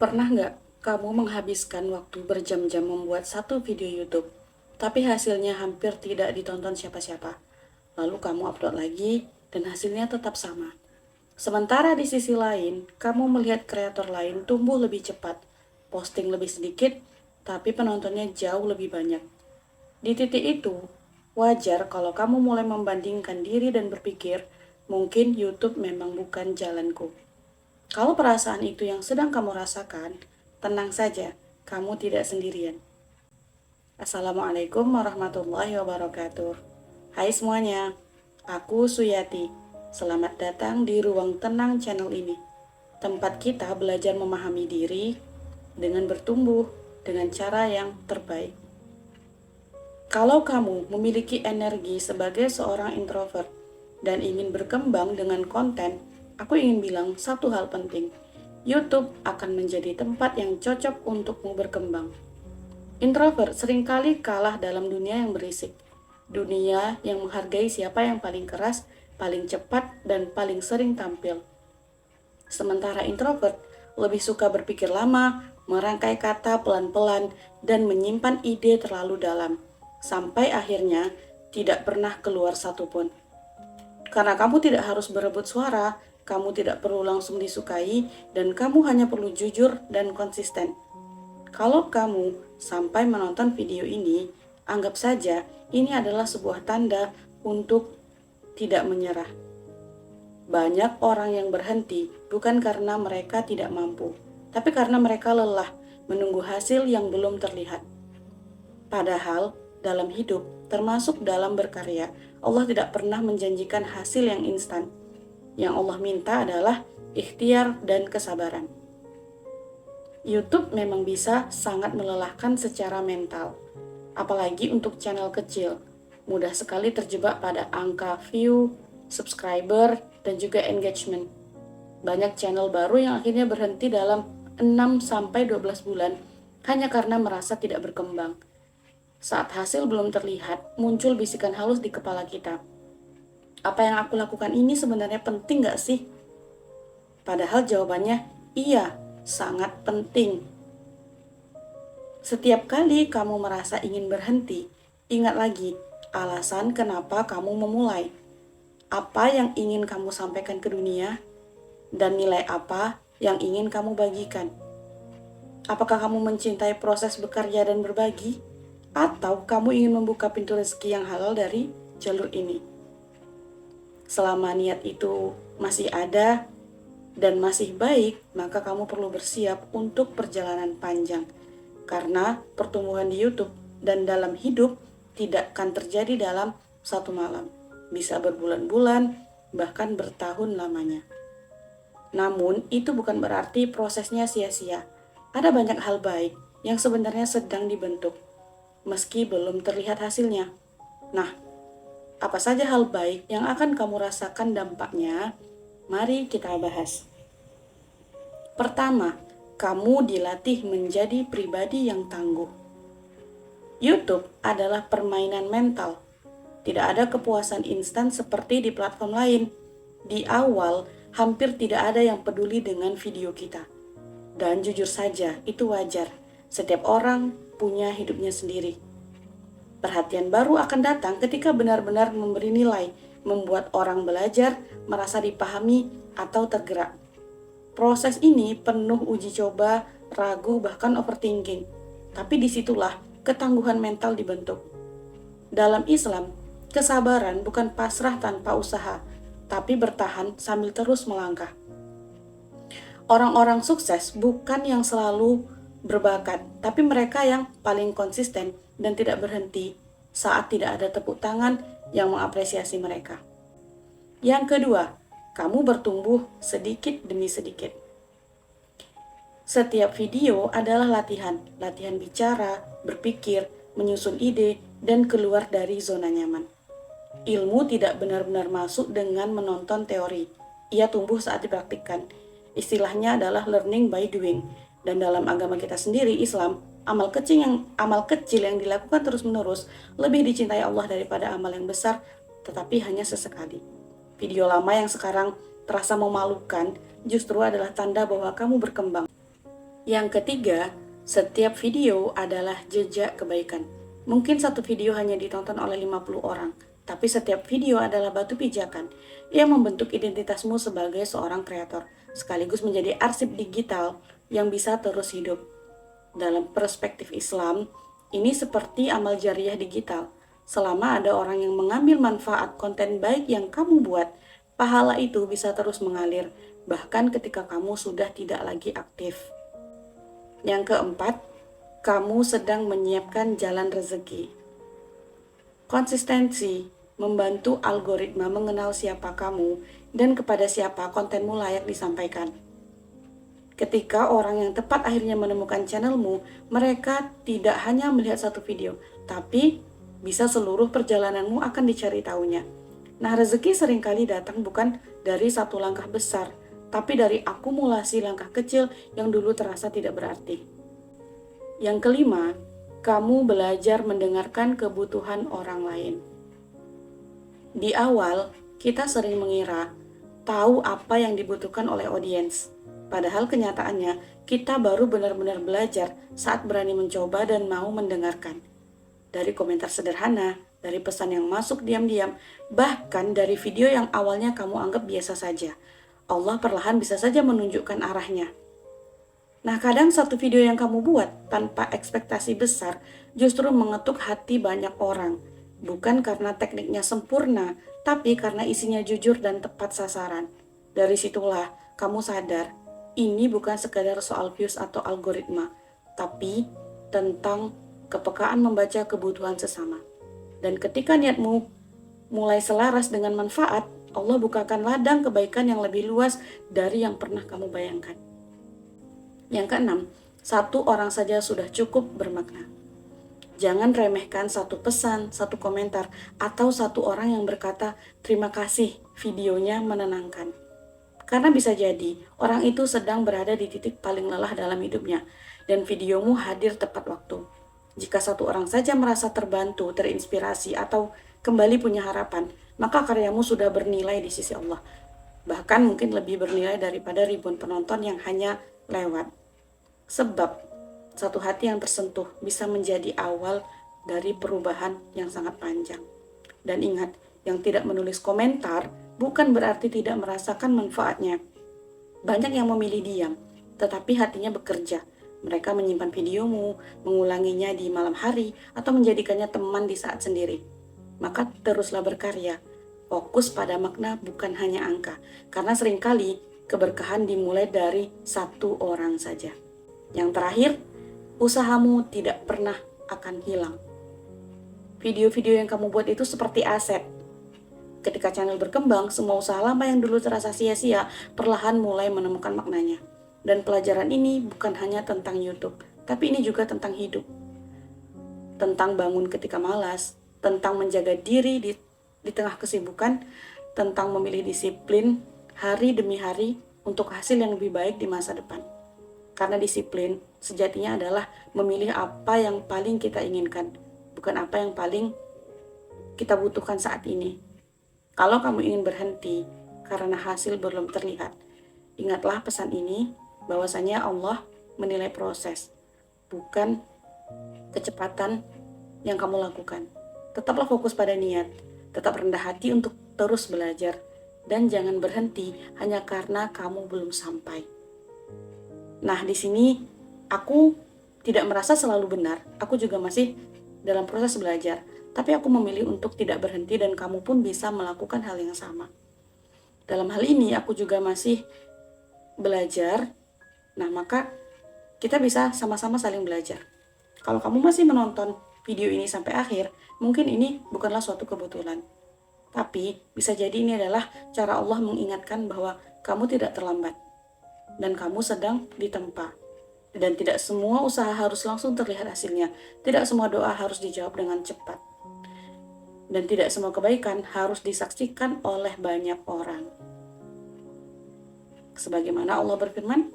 Pernah nggak kamu menghabiskan waktu berjam-jam membuat satu video YouTube, tapi hasilnya hampir tidak ditonton siapa-siapa? Lalu kamu upload lagi, dan hasilnya tetap sama. Sementara di sisi lain, kamu melihat kreator lain tumbuh lebih cepat, posting lebih sedikit, tapi penontonnya jauh lebih banyak. Di titik itu, wajar kalau kamu mulai membandingkan diri dan berpikir, mungkin YouTube memang bukan jalanku. Kalau perasaan itu yang sedang kamu rasakan, tenang saja, kamu tidak sendirian. Assalamualaikum warahmatullahi wabarakatuh. Hai semuanya, aku Suyati. Selamat datang di Ruang Tenang channel ini. Tempat kita belajar memahami diri dengan bertumbuh dengan cara yang terbaik. Kalau kamu memiliki energi sebagai seorang introvert dan ingin berkembang dengan konten, aku ingin bilang satu hal penting. YouTube akan menjadi tempat yang cocok untukmu berkembang. Introvert seringkali kalah dalam dunia yang berisik. Dunia yang menghargai siapa yang paling keras, paling cepat, dan paling sering tampil. Sementara introvert lebih suka berpikir lama, merangkai kata pelan-pelan, dan menyimpan ide terlalu dalam, sampai akhirnya tidak pernah keluar satupun. Karena kamu tidak harus berebut suara, kamu tidak perlu langsung disukai, dan kamu hanya perlu jujur dan konsisten. Kalau kamu sampai menonton video ini, anggap saja ini adalah sebuah tanda untuk tidak menyerah. Banyak orang yang berhenti bukan karena mereka tidak mampu, tapi karena mereka lelah menunggu hasil yang belum terlihat. Padahal dalam hidup, termasuk dalam berkarya, Allah tidak pernah menjanjikan hasil yang instan. Yang Allah minta adalah ikhtiar dan kesabaran. YouTube memang bisa sangat melelahkan secara mental, apalagi untuk channel kecil. Mudah sekali terjebak pada angka view, subscriber, dan juga engagement. Banyak channel baru yang akhirnya berhenti dalam 6-12 bulan hanya karena merasa tidak berkembang. Saat hasil belum terlihat, muncul bisikan halus di kepala kita. Apa yang aku lakukan ini sebenarnya penting gak sih? Padahal jawabannya, iya, sangat penting. Setiap kali kamu merasa ingin berhenti, ingat lagi alasan kenapa kamu memulai. Apa yang ingin kamu sampaikan ke dunia, dan nilai apa yang ingin kamu bagikan. Apakah kamu mencintai proses bekerja dan berbagi? Atau kamu ingin membuka pintu rezeki yang halal dari jalur ini? Selama niat itu masih ada dan masih baik, maka kamu perlu bersiap untuk perjalanan panjang. Karena pertumbuhan di YouTube dan dalam hidup tidak akan terjadi dalam satu malam. Bisa berbulan-bulan, bahkan bertahun lamanya. Namun, itu bukan berarti prosesnya sia-sia. Ada banyak hal baik yang sebenarnya sedang dibentuk, meski belum terlihat hasilnya. Nah, apa saja hal baik yang akan kamu rasakan dampaknya? Mari kita bahas. Pertama, kamu dilatih menjadi pribadi yang tangguh. YouTube adalah permainan mental. Tidak ada kepuasan instan seperti di platform lain. Di awal, hampir tidak ada yang peduli dengan video kita. Dan jujur saja, itu wajar. Setiap orang punya hidupnya sendiri. Perhatian baru akan datang ketika benar-benar memberi nilai, membuat orang belajar, merasa dipahami, atau tergerak. Proses ini penuh uji coba, ragu, bahkan overthinking. Tapi disitulah ketangguhan mental dibentuk. Dalam Islam, kesabaran bukan pasrah tanpa usaha, tapi bertahan sambil terus melangkah. Orang-orang sukses bukan yang selalu berbakat, tapi mereka yang paling konsisten dan tidak berhenti saat tidak ada tepuk tangan yang mengapresiasi mereka. Yang kedua, kamu bertumbuh sedikit demi sedikit. Setiap video adalah latihan bicara, berpikir, menyusun ide, dan keluar dari zona nyaman. Ilmu tidak benar-benar masuk dengan menonton teori. Ia tumbuh saat dipraktikkan. Istilahnya adalah learning by doing. Dan dalam agama kita sendiri, Islam, amal kecil yang dilakukan terus-menerus lebih dicintai Allah daripada amal yang besar, tetapi hanya sesekali. Video lama yang sekarang terasa memalukan justru adalah tanda bahwa kamu berkembang. Yang ketiga, setiap video adalah jejak kebaikan. Mungkin satu video hanya ditonton oleh 50 orang, tapi setiap video adalah batu pijakan yang membentuk identitasmu sebagai seorang kreator, sekaligus menjadi arsip digital yang bisa terus hidup. Dalam perspektif Islam, ini seperti amal jariah digital. Selama ada orang yang mengambil manfaat konten baik yang kamu buat, pahala itu bisa terus mengalir, bahkan ketika kamu sudah tidak lagi aktif. Yang keempat, kamu sedang menyiapkan jalan rezeki. Konsistensi membantu algoritma mengenal siapa kamu dan kepada siapa kontenmu layak disampaikan. Ketika orang yang tepat akhirnya menemukan channelmu, mereka tidak hanya melihat satu video, tapi bisa seluruh perjalananmu akan dicari tahunya. Nah, rezeki seringkali datang bukan dari satu langkah besar, tapi dari akumulasi langkah kecil yang dulu terasa tidak berarti. Yang kelima, kamu belajar mendengarkan kebutuhan orang lain. Di awal, kita sering mengira tahu apa yang dibutuhkan oleh audiens. Padahal kenyataannya, kita baru benar-benar belajar saat berani mencoba dan mau mendengarkan. Dari komentar sederhana, dari pesan yang masuk diam-diam, bahkan dari video yang awalnya kamu anggap biasa saja. Allah perlahan bisa saja menunjukkan arahnya. Nah, kadang satu video yang kamu buat tanpa ekspektasi besar justru mengetuk hati banyak orang. Bukan karena tekniknya sempurna, tapi karena isinya jujur dan tepat sasaran. Dari situlah kamu sadar, ini bukan sekadar soal views atau algoritma, tapi tentang kepekaan membaca kebutuhan sesama. Dan ketika niatmu mulai selaras dengan manfaat, Allah bukakan ladang kebaikan yang lebih luas dari yang pernah kamu bayangkan. Yang keenam, satu orang saja sudah cukup bermakna. Jangan remehkan satu pesan, satu komentar, atau satu orang yang berkata, "Terima kasih, videonya menenangkan." Karena bisa jadi, orang itu sedang berada di titik paling lelah dalam hidupnya, dan videomu hadir tepat waktu. Jika satu orang saja merasa terbantu, terinspirasi, atau kembali punya harapan, maka karyamu sudah bernilai di sisi Allah. Bahkan mungkin lebih bernilai daripada ribuan penonton yang hanya lewat. Sebab, satu hati yang tersentuh bisa menjadi awal dari perubahan yang sangat panjang. Dan ingat, yang tidak menulis komentar bukan berarti tidak merasakan manfaatnya. Banyak yang memilih diam, tetapi hatinya bekerja. Mereka menyimpan videomu, mengulanginya di malam hari, atau menjadikannya teman di saat sendiri. Maka teruslah berkarya. Fokus pada makna bukan hanya angka, karena seringkali keberkahan dimulai dari satu orang saja. Yang terakhir, usahamu tidak pernah akan hilang. Video-video yang kamu buat itu seperti aset. Ketika channel berkembang, semua usaha lama yang dulu terasa sia-sia perlahan mulai menemukan maknanya. Dan pelajaran ini bukan hanya tentang YouTube, tapi ini juga tentang hidup. Tentang bangun ketika malas, tentang menjaga diri di tengah kesibukan, tentang memilih disiplin hari demi hari untuk hasil yang lebih baik di masa depan. Karena disiplin sejatinya adalah memilih apa yang paling kita inginkan, bukan apa yang paling kita butuhkan saat ini. Kalau kamu ingin berhenti karena hasil belum terlihat, ingatlah pesan ini, bahwasanya Allah menilai proses, bukan kecepatan yang kamu lakukan. Tetaplah fokus pada niat, tetap rendah hati untuk terus belajar, dan jangan berhenti hanya karena kamu belum sampai. Nah, di sini aku tidak merasa selalu benar. Aku juga masih dalam proses belajar. Tapi aku memilih untuk tidak berhenti dan kamu pun bisa melakukan hal yang sama. Dalam hal ini aku juga masih belajar. Nah, maka kita bisa sama-sama saling belajar. Kalau kamu masih menonton video ini sampai akhir, mungkin ini bukanlah suatu kebetulan. Tapi bisa jadi ini adalah cara Allah mengingatkan bahwa kamu tidak terlambat. Dan kamu sedang ditempa. Dan tidak semua usaha harus langsung terlihat hasilnya. Tidak semua doa harus dijawab dengan cepat. Dan tidak semua kebaikan harus disaksikan oleh banyak orang. Sebagaimana Allah berfirman,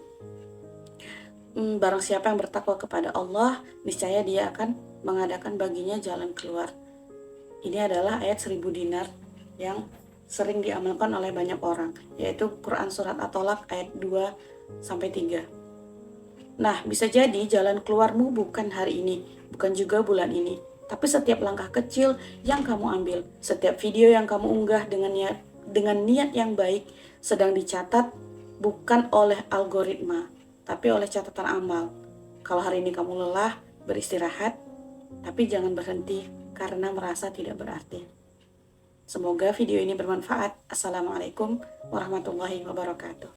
barang siapa yang bertakwa kepada Allah, niscaya dia akan mengadakan baginya jalan keluar. Ini adalah ayat 1000 dinar yang sering diamalkan oleh banyak orang, yaitu Quran Surat At-Tolak ayat 2-3. Nah, bisa jadi jalan keluarmu bukan hari ini, bukan juga bulan ini, tapi setiap langkah kecil yang kamu ambil, setiap video yang kamu unggah dengan niat yang baik sedang dicatat bukan oleh algoritma, tapi oleh catatan amal. Kalau hari ini kamu lelah, beristirahat, tapi jangan berhenti karena merasa tidak berarti. Semoga video ini bermanfaat. Assalamualaikum warahmatullahi wabarakatuh.